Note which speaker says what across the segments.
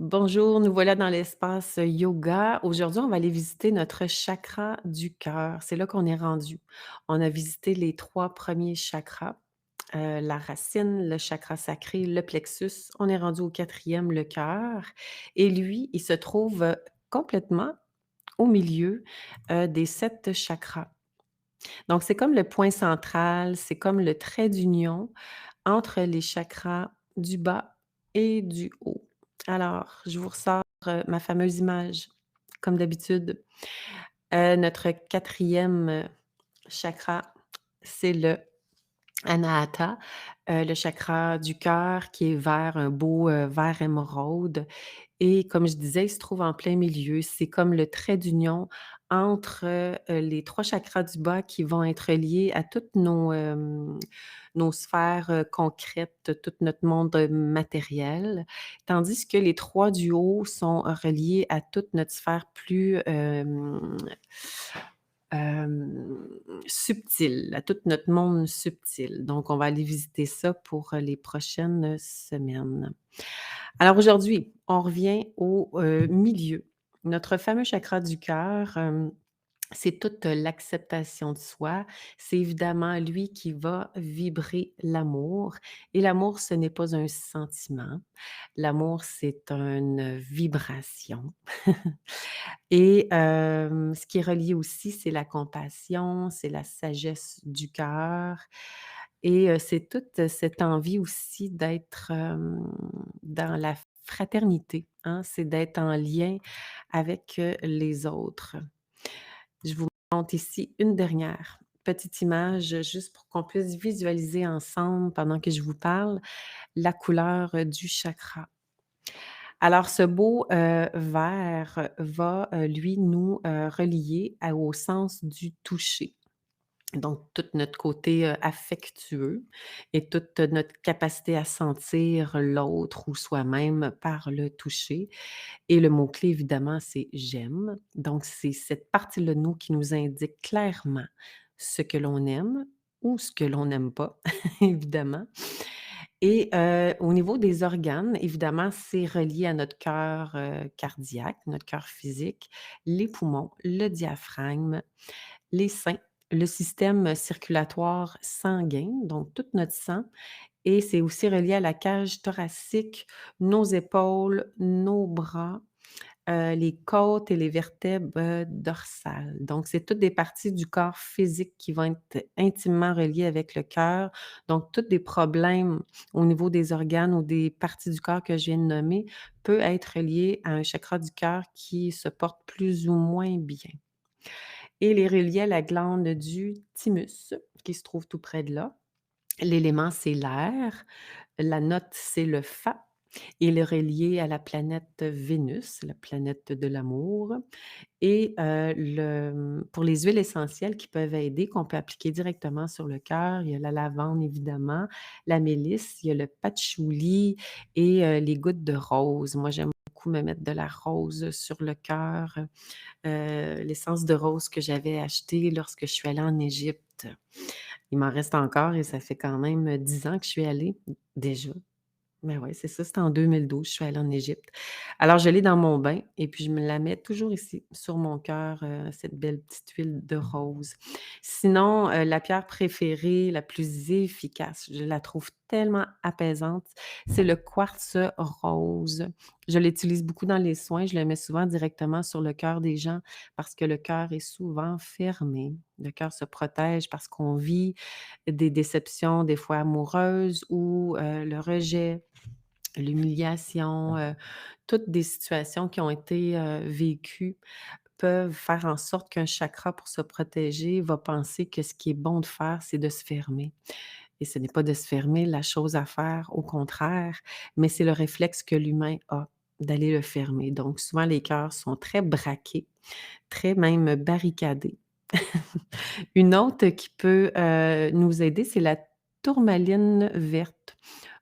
Speaker 1: Bonjour, nous voilà dans l'espace yoga. Aujourd'hui, on va aller visiter notre chakra du cœur. C'est là qu'on est rendu. On a visité les 3 premiers chakras, la racine, le chakra sacré, le plexus. On est rendu au quatrième, le cœur et lui, il se trouve, complètement au milieu, des 7 chakras. Donc c'est comme le point central, c'est comme le trait d'union entre les chakras du bas et du haut. Alors, je vous ressors, ma fameuse image, comme d'habitude. Notre quatrième chakra, c'est le Anahata, le chakra du cœur qui est vert, un beau, vert émeraude et comme je disais, il se trouve en plein milieu. C'est comme le trait d'union entre, les 3 chakras du bas qui vont être liés à toutes nos sphères, concrètes, tout notre monde, matériel, tandis que les 3 du haut sont reliés à toute notre sphère plus, subtile, à tout notre monde subtil. Donc on va aller visiter ça pour, les prochaines semaines. Alors aujourd'hui, on revient au, milieu. Notre fameux chakra du cœur, c'est toute l'acceptation de soi. C'est évidemment lui qui va vibrer l'amour et l'amour, ce n'est pas un sentiment. L'amour, c'est une vibration et ce qui est relié aussi, c'est la compassion, c'est la sagesse du cœur et c'est toute cette envie aussi d'être, dans la fraternité, hein. C'est d'être en lien avec, les autres. Je vous montre ici une dernière petite image, juste pour qu'on puisse visualiser ensemble, pendant que je vous parle, la couleur, du chakra. Alors ce beau, vert va, lui, nous, relier au sens du toucher. Donc tout notre côté, affectueux et toute notre capacité à sentir l'autre ou soi-même par le toucher et le mot-clé évidemment, c'est «j'aime». Donc c'est cette partie-là de nous qui nous indique clairement ce que l'on aime ou ce que l'on n'aime pas, évidemment. Et au niveau des organes, évidemment, c'est relié à notre cœur, cardiaque, notre cœur physique, les poumons, le diaphragme, les seins, le système circulatoire sanguin, donc tout notre sang et c'est aussi relié à la cage thoracique, nos épaules, nos bras, les côtes et les vertèbres, dorsales. Donc, c'est toutes des parties du corps physique qui vont être intimement reliées avec le cœur. Donc, tous des problèmes au niveau des organes ou des parties du corps que je viens de nommer peut être lié à un chakra du cœur qui se porte plus ou moins bien. Et il est relié à la glande du thymus qui se trouve tout près de là. L'élément, c'est l'air. La note, c'est le fa. Il est relié à la planète Vénus, la planète de l'amour. Et pour les huiles essentielles qui peuvent aider, qu'on peut appliquer directement sur le cœur, il y a la lavande évidemment, la mélisse, il y a le patchouli et les gouttes de rose. Moi, j'aime beaucoup me mettre de la rose sur le cœur, l'essence de rose que j'avais achetée lorsque je suis allée en Égypte. Il m'en reste encore et ça fait quand même 10 ans que je suis allée, déjà. Ben ouais, c'est ça, c'était en 2012, je suis allée en Égypte. Alors je l'ai dans mon bain et puis je me la mets toujours ici, sur mon cœur, cette belle petite huile de rose. Sinon, la pierre préférée, la plus efficace, je la trouve tellement apaisante, c'est le quartz rose. Je l'utilise beaucoup dans les soins, je le mets souvent directement sur le cœur des gens parce que le cœur est souvent fermé. Le cœur se protège parce qu'on vit des déceptions, des fois amoureuses ou le rejet, l'humiliation, toutes des situations qui ont été, vécues peuvent faire en sorte qu'un chakra, pour se protéger, va penser que ce qui est bon de faire, c'est de se fermer et ce n'est pas de se fermer la chose à faire, au contraire, mais c'est le réflexe que l'humain a, d'aller le fermer. Donc souvent, les cœurs sont très braqués, très même barricadés. Une autre qui peut, nous aider, c'est la tourmaline verte.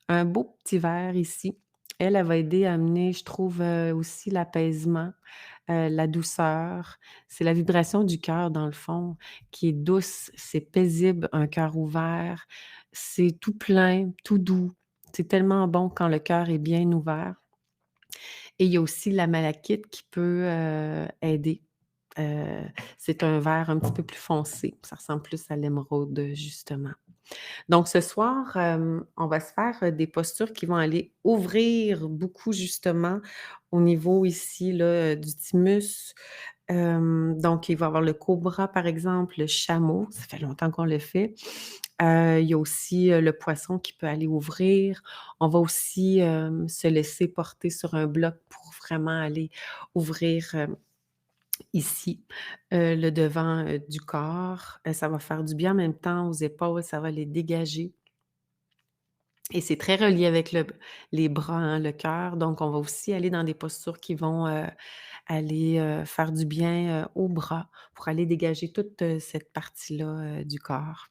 Speaker 1: Un beau petit verre ici. Elle va aider à amener, je trouve, aussi l'apaisement, la douceur. C'est la vibration du cœur, dans le fond, qui est douce, c'est paisible, un cœur ouvert. C'est tout plein, tout doux. C'est tellement bon quand le cœur est bien ouvert Et il y a aussi la malachite qui peut, aider. Heu, c'est un vert un petit peu plus foncé. Ça ressemble plus à l'émeraude, justement. Donc ce soir, on va se faire, des postures qui vont aller ouvrir beaucoup justement au niveau ici là, du thymus. Donc il va y avoir le cobra par exemple, le chameau, ça fait longtemps qu'on le fait. Il y a aussi, le poisson qui peut aller ouvrir. On va aussi, se laisser porter sur un bloc pour vraiment aller ouvrir, ici, le devant, du corps. Ça va faire du bien en même temps aux épaules, ça va les dégager. Et c'est très relié avec les bras, hein, le cœur. Donc, on va aussi aller dans des postures qui vont, aller, faire du bien, aux bras pour aller dégager toute, cette partie-là, du corps.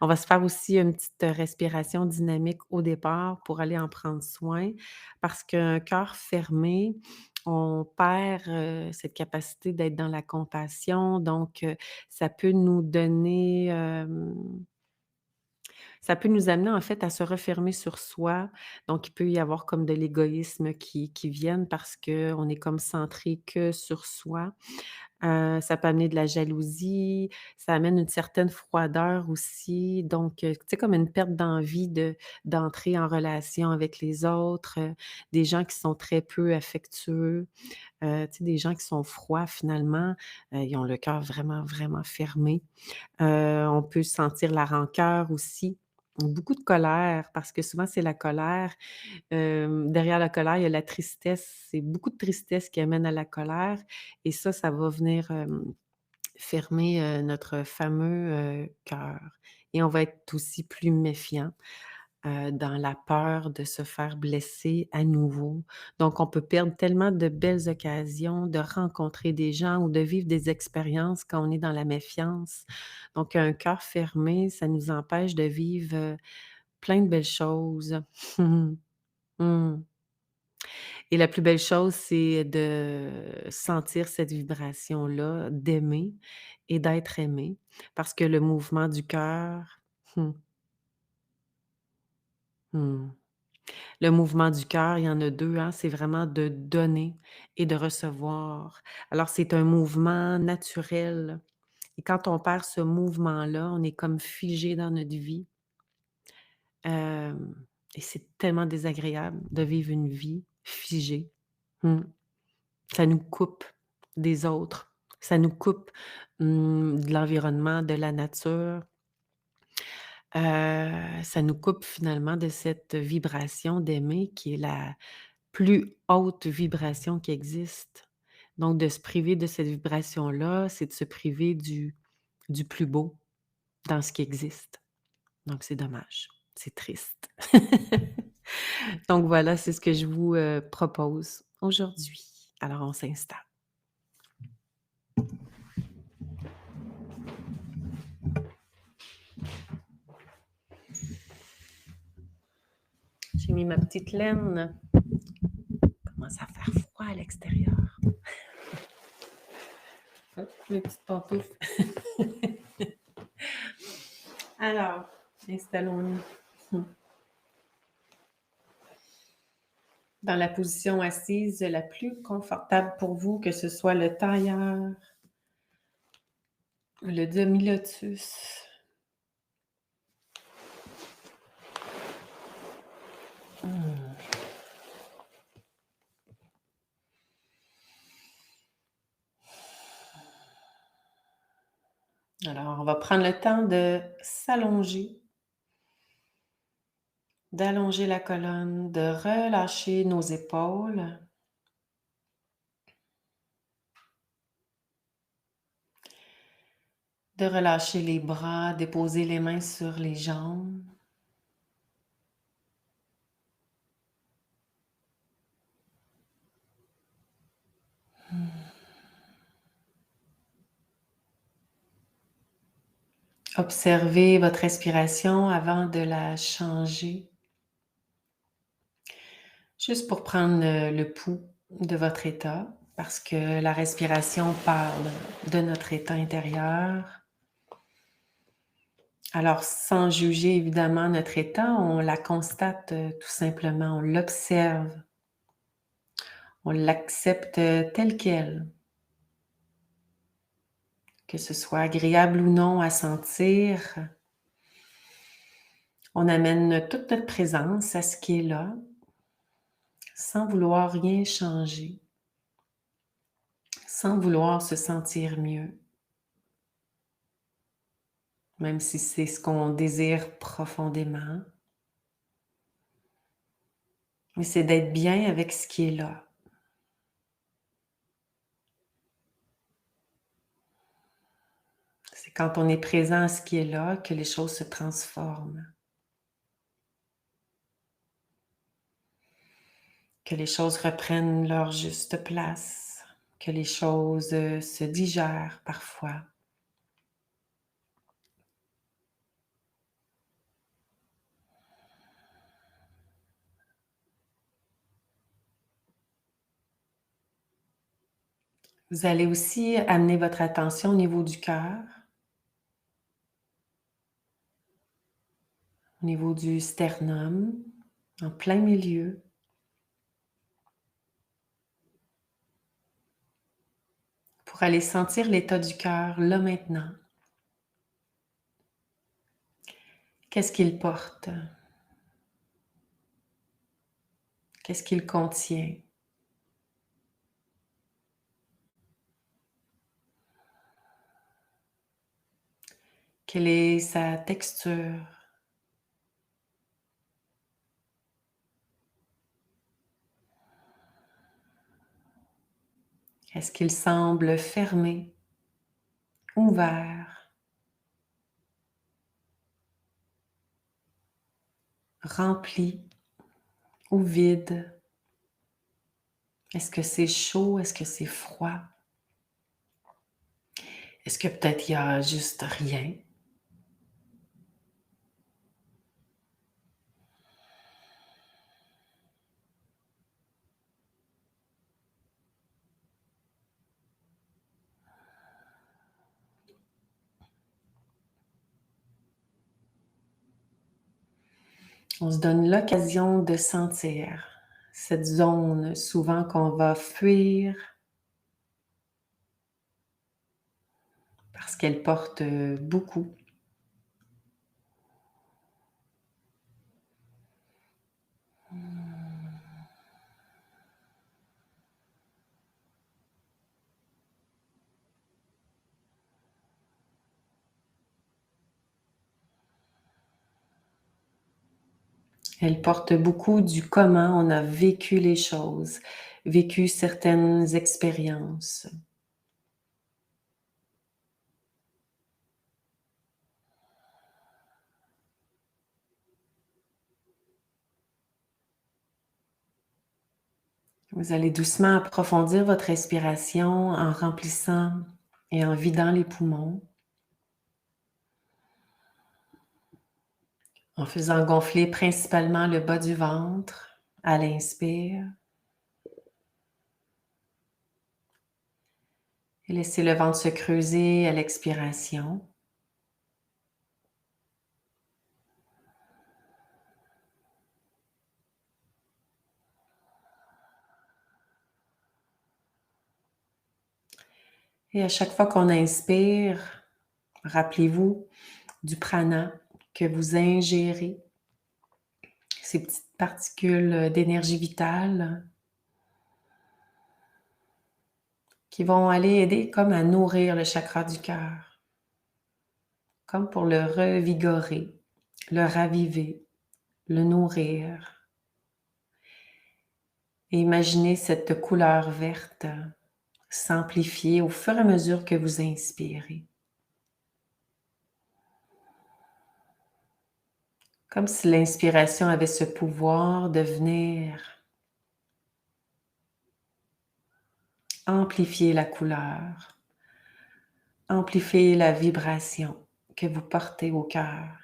Speaker 1: On va se faire aussi une petite, respiration dynamique au départ pour aller en prendre soin parce qu'un cœur fermé, on perd, cette capacité d'être dans la compassion. Donc, ça peut nous donner, ça peut nous amener, en fait, à se refermer sur soi. Donc, il peut y avoir comme de l'égoïsme qui viennent parce qu'on est comme centré que sur soi. Ça peut amener de la jalousie, ça amène une certaine froideur aussi. Donc, tu sais, comme une perte d'envie d'entrer en relation avec les autres, des gens qui sont très peu affectueux, tu sais, des gens qui sont froids finalement, ils ont le cœur vraiment, vraiment fermé. On peut sentir la rancœur aussi, beaucoup de colère parce que souvent c'est la colère. Derrière la colère, il y a la tristesse. C'est beaucoup de tristesse qui amène à la colère et ça va venir, fermer, notre fameux, cœur et on va être aussi plus méfiant, dans la peur de se faire blesser à nouveau. Donc on peut perdre tellement de belles occasions de rencontrer des gens ou de vivre des expériences quand on est dans la méfiance. Donc un cœur fermé, ça nous empêche de vivre, plein de belles choses. Mmh. Et la plus belle chose, c'est de sentir cette vibration-là, d'aimer et d'être aimé parce que le mouvement du cœur, mmh, mmh, le mouvement du cœur, il y en a 2, hein, c'est vraiment de donner et de recevoir. Alors c'est un mouvement naturel et quand on perd ce mouvement-là, on est comme figé dans notre vie, hem et c'est tellement désagréable de vivre une vie figée. Mmh. Ça nous coupe des autres, ça nous coupe, de l'environnement, de la nature, ça nous coupe finalement de cette vibration d'aimer qui est la plus haute vibration qui existe. Donc de se priver de cette vibration-là, c'est de se priver du plus beau dans ce qui existe. Donc c'est dommage, c'est triste. Donc voilà, c'est ce que je vous, propose aujourd'hui. Alors on s'installe. J'ai mis ma petite laine. Commence à faire froid à l'extérieur. Hop, mes petites pantoufles. Alors, installons-nous dans la position assise la plus confortable pour vous, que ce soit le tailleur, le demi-lotus. Mmh. Alors, on va prendre le temps de s'allonger, d'allonger la colonne, de relâcher nos épaules. De relâcher les bras, déposer les mains sur les jambes. Observez votre respiration avant de la changer, juste pour prendre le pouls de votre état, parce que la respiration parle de notre état intérieur. Alors, sans juger évidemment notre état, on la constate tout simplement, on l'observe. On l'accepte tel quel, que ce soit agréable ou non à sentir. On amène toute notre présence à ce qui est là, sans vouloir rien changer, sans vouloir se sentir mieux, même si c'est ce qu'on désire profondément. Mais c'est d'être bien avec ce qui est là. C'est quand on est présent à ce qui est là que les choses se transforment, que les choses reprennent leur juste place, que les choses se digèrent parfois. Vous allez aussi amener votre attention au niveau du cœur, au niveau du sternum, en plein milieu. Pour aller sentir l'état du cœur là maintenant. Qu'est-ce qu'il porte? Qu'est-ce qu'il contient? Quelle est sa texture? Est-ce qu'il semble fermé, ouvert, rempli ou vide? Est-ce que c'est chaud? Est-ce que c'est froid? Est-ce que peut-être il y a juste rien? On se donne l'occasion de sentir cette zone souvent qu'on va fuir parce qu'elle porte beaucoup. Elle porte beaucoup du comment on a vécu les choses, vécu certaines expériences. Vous allez doucement approfondir votre respiration en remplissant et en vidant les poumons, en faisant gonfler principalement le bas du ventre à l'inspire et laissez le ventre se creuser à l'expiration. Et à chaque fois qu'on inspire, rappelez-vous du prana que vous ingérez, ces petites particules d'énergie vitale qui vont aller aider comme à nourrir le chakra du cœur, comme pour le revigorer, le raviver, le nourrir. Et imaginez cette couleur verte s'amplifier au fur et à mesure que vous inspirez. Comme si l'inspiration avait ce pouvoir de venir amplifier la couleur, amplifier la vibration que vous portez au cœur.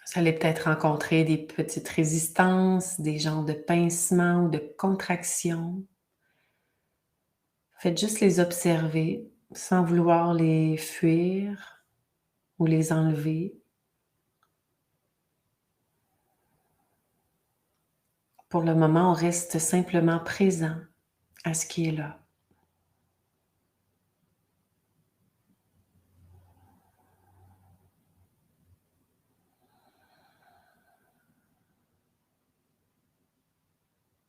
Speaker 1: Vous allez peut-être rencontrer des petites résistances, des genres de pincements ou de contractions. Faites juste les observer sans vouloir les fuir ou les enlever. Pour le moment, on reste simplement présent à ce qui est là.